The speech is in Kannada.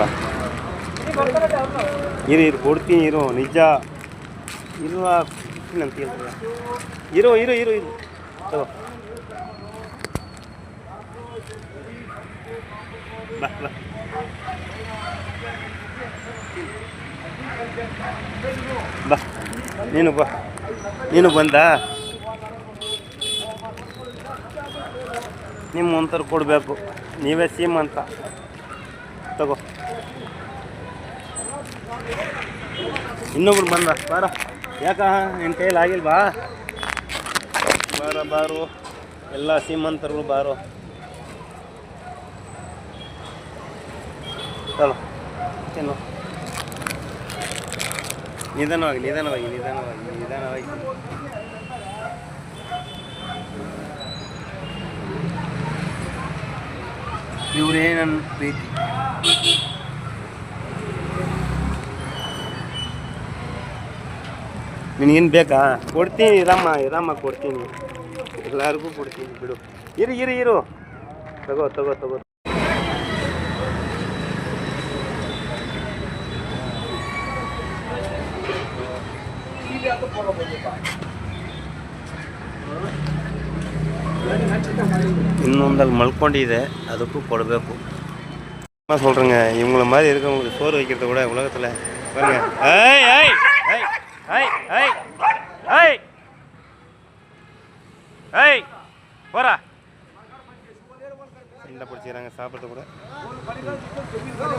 ಬಾ ಇರು ಕೊಡ್ತೀನಿ ಇರು ನಿಜ ಇರುವ ಅಂತ ಹೇಳ್ತೀಯ ಇರು ಇರು ಇರು ಇರು ತಗೋ ಬಾ ಬಾ ಬಾ ನೀನು ಬಂದ ನಿಮ್ಮ ಒಂಥರ ಕೊಡಬೇಕು ನೀವೇ ಅಂತ ತಗೋ ಇನ್ನೊಬ್ರು ಬಂದ ಬಾರ ಯಾಕ ನಿನ್ನ ಕೈಯಲ್ಲಿ ಆಗಿಲ್ವಾ ಬಾರು ಎಲ್ಲ ಸೀಮಂತರು ಬಾರೋ ಚಲೋ ಏನು ನಿಧಾನವಾಗಿ ಇವರೇ ನನ್ನ ಪ್ರೀತಿ ನಿನಗೇನು ಬೇಕಾ ಕೊಡ್ತೀನಿ ಇರಮ್ಮ ಕೊಡ್ತೀನಿ ಎಲ್ಲರಿಗೂ ಕೊಡ್ತೀನಿ ಬಿಡು ಇರು ತಗೋ இன்னொந்தல் மல்கொண்டிದೆ அதுக்கு கொடுಬೇಕು நான் சொல்றேங்க இவங்கள மாதிரி இருக்கவங்களுக்கு சோறு வைக்கிறது கூட உலகத்துல பாருங்க ஏய் ஏய் ஏய் ஏய் ஏய் ஏய் ஏய் போடா இந்த பிடிச்சாங்க சாப்பிடுறது கூட